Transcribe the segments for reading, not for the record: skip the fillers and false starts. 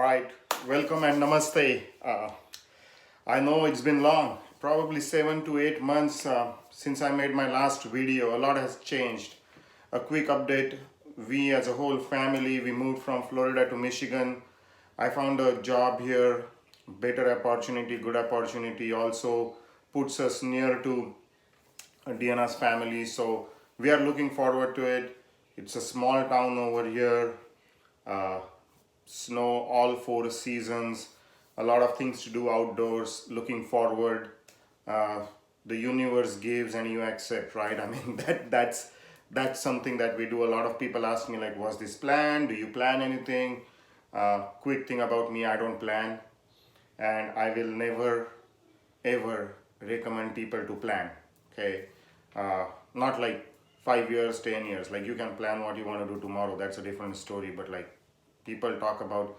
right, welcome and namaste. I know it's been long, probably 7 to 8 months since I made my last video. A lot has changed. A quick update: we as a whole family, we moved from Florida to Michigan. I found a job here, better opportunity, good opportunity, also puts us near to Diana's family. So we are looking forward to it. It's a small town over here. Uh, Snow all 4 seasons, a lot of things to do outdoors. Looking forward. Uh, the universe gives and you accept, right? I mean that's something that we do. A lot of people ask me like, was this planned? Do you plan anything? Quick thing about me: I don't plan, and I will never ever recommend people to plan. Okay, not like 5 years, 10 years. Like you can plan what you want to do tomorrow. That's a different story. But like people talk about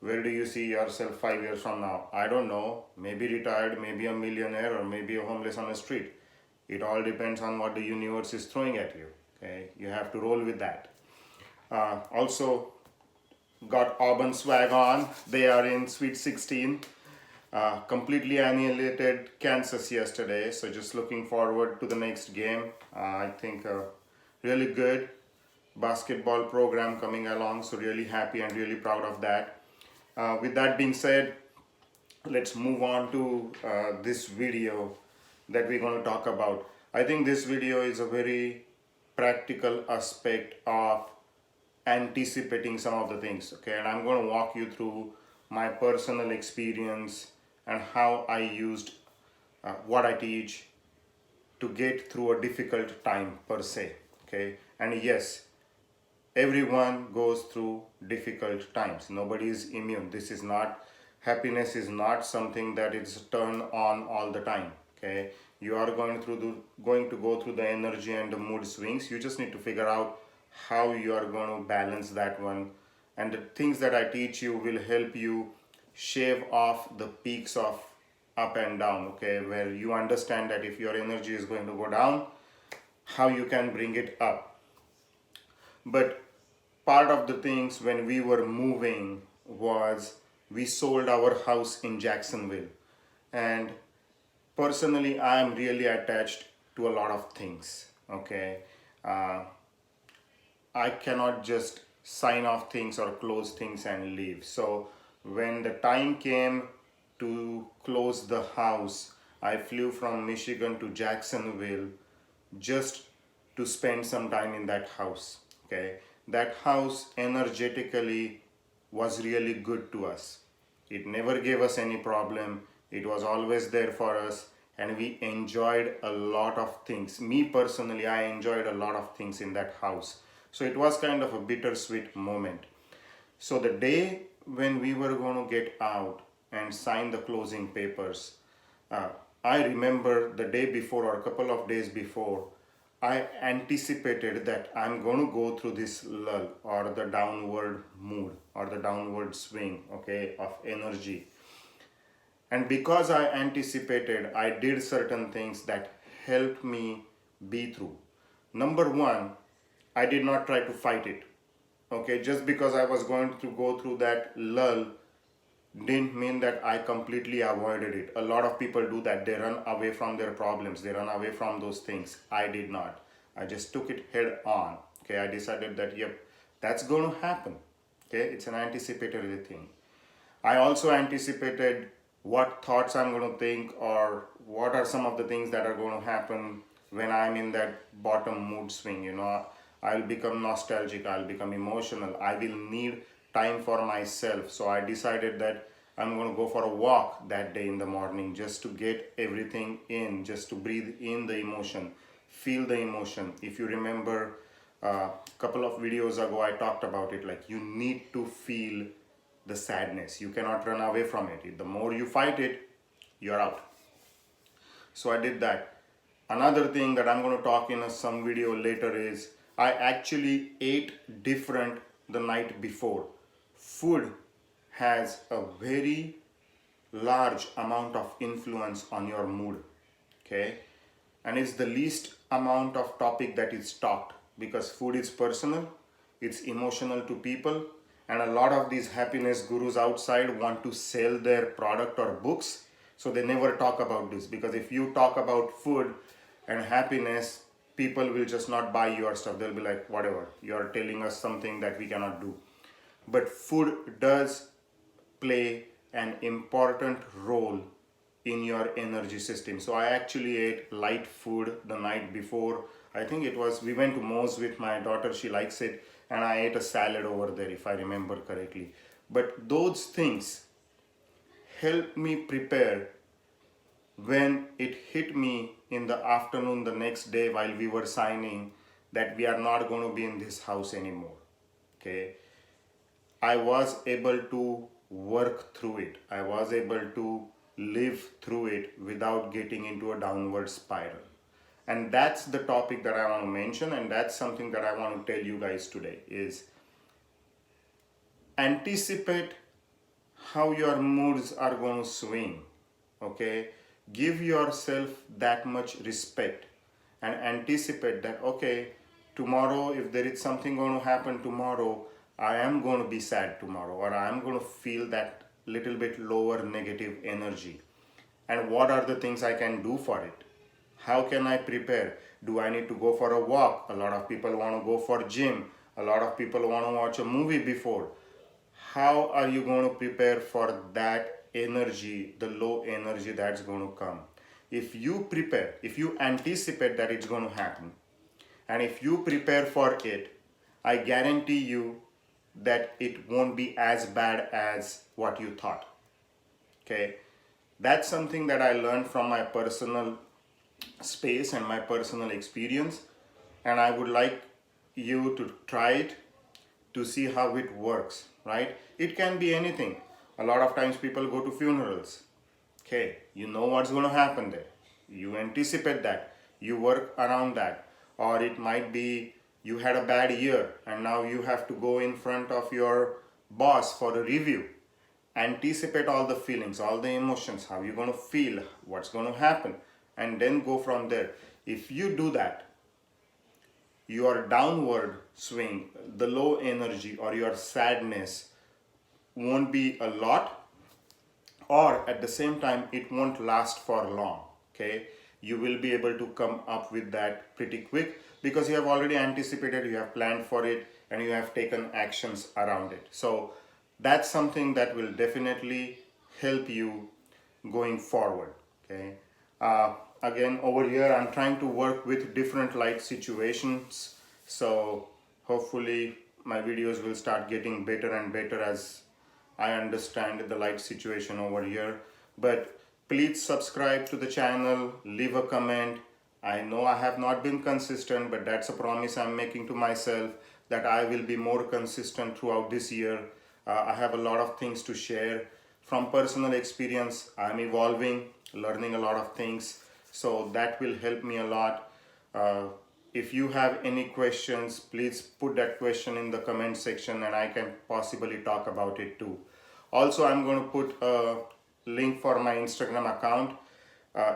where do you see yourself 5 years from now? I don't know. Maybe retired, maybe a millionaire, or maybe a homeless on the street. It all depends on what the universe is throwing at you. Okay, you have to roll with that. Also, got Auburn swag on. They are in Sweet 16. Completely annihilated Kansas yesterday, so just looking forward to the next game. I think really good basketball program coming along, so really happy and really proud of that. With that being said, let's move on to this video that we're going to talk about. I think this video is a very practical aspect of anticipating some of the things, okay? And I'm going to walk you through my personal experience and how I used what I teach to get through a difficult time per se, okay? And yes, everyone goes through difficult times. Nobody is immune. This is not, happiness is not something that is turned on all the time, okay? You are going to go through the energy and the mood swings. You just need to figure out how you are going to balance that one, and the things that I teach you will help you shave off the peaks of up and down, okay? Where you understand that if your energy is going to go down, how you can bring it up. But part of the things when we were moving was we sold our house in Jacksonville. And personally, I am really attached to a lot of things, okay? Uh, I cannot just sign off things or close things and leave. So when the time came to close the house, I flew from Michigan to Jacksonville just to spend some time in that house. Okay, that house energetically was really good to us. It never gave us any problem. It was always there for us, and we enjoyed a lot of things. Me personally, I enjoyed a lot of things in that house. So it was kind of a bittersweet moment. So the day when we were going to get out and sign the closing papers, uh, I remember the day before or a couple of days before, I anticipated that I'm going to go through this lull or the downward mood or the downward swing, okay, of energy. And because I anticipated, I did certain things that helped me be through. Number one, I did not try to fight it. Okay, just because I was going to go through that lull didn't mean that I completely avoided it. A lot of people do that. They run away from their problems. They run away from those things. I did not. I just took it head on. Okay, I decided that, yep, that's going to happen. Okay, it's an anticipatory thing. I also anticipated what thoughts I'm going to think or what are some of the things that are going to happen when I'm in that bottom mood swing. I'll become nostalgic, I'll become emotional, I will need time for myself. So I decided that I'm going to go for a walk that day in the morning just to get everything in, just to breathe in the emotion, feel the emotion. If you remember a couple of videos ago, I talked about it. Like, you need to feel the sadness. You cannot run away from it. The more you fight it, you're out. So I did that. Another thing that I'm going to talk in some video later is I actually ate different the night before. Food has a very large amount of influence on your mood, okay? And it's the least amount of topic that is talked because food is personal, it's emotional to people, And a lot of these happiness gurus outside want to sell their product or books, so they never talk about this, because if you talk about food and happiness, people will just not buy your stuff. They'll be like, whatever, you're telling us something that we cannot do. But food does play an important role in your energy system. So I actually ate light food the night before. I think it was, we went to Moe's with my daughter, she likes it, and I ate a salad over there if I remember correctly. But those things helped me prepare when it hit me in the afternoon the next day while we were signing that we are not going to be in this house anymore. Okay, I was able to work through it. I was able to live through it without getting into a downward spiral. And that's the topic that I want to mention, and that's something that I want to tell you guys today is anticipate how your moods are going to swing. Okay, give yourself that much respect and anticipate that, okay, tomorrow if there is something going to happen tomorrow, I am going to be sad tomorrow, or I am going to feel that little bit lower negative energy. And what are the things I can do for it? How can I prepare? Do I need to go for a walk? A lot of people want to go for gym. A lot of people want to watch a movie before. How are you going to prepare for that energy, the low energy that's going to come? If you prepare, if you anticipate that it's going to happen, and if you prepare for it, I guarantee you that it won't be as bad as what you thought. Okay, that's something that I learned from my personal space and my personal experience, and I would like you to try it to see how it works, right? It can be anything. A lot of times people go to funerals. Okay, you know what's going to happen there. You anticipate that. You work around that. Or it might be you had a bad year and now you have to go in front of your boss for a review. Anticipate all the feelings, all the emotions, how you're going to feel, what's going to happen, and then go from there. If you do that, your downward swing, the low energy or your sadness won't be a lot, or at the same time it won't last for long. Okay, you will be able to come up with that pretty quick because you have already anticipated, you have planned for it, and you have taken actions around it. So that's something that will definitely help you going forward. Okay, again, over here I'm trying to work with different light situations, so hopefully my videos will start getting better and better as I understand the light situation over here. But please subscribe to the channel, leave a comment. I know I have not been consistent, but that's a promise I'm making to myself that I will be more consistent throughout this year. I have a lot of things to share from personal experience. I'm evolving, learning a lot of things, so that will help me a lot. If you have any questions, please put that question in the comment section and I can possibly talk about it too. Also, I'm going to put a link for my Instagram account.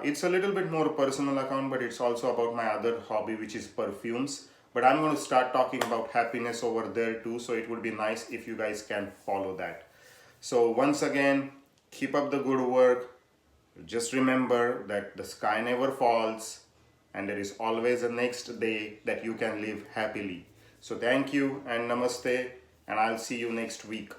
It's a little bit more personal account, but it's also about my other hobby, which is perfumes. But I'm going to start talking about happiness over there too, so it would be nice if you guys can follow that. So once again, keep up the good work. Just remember that the sky never falls and there is always a next day that you can live happily. So thank you and namaste, and I'll see you next week.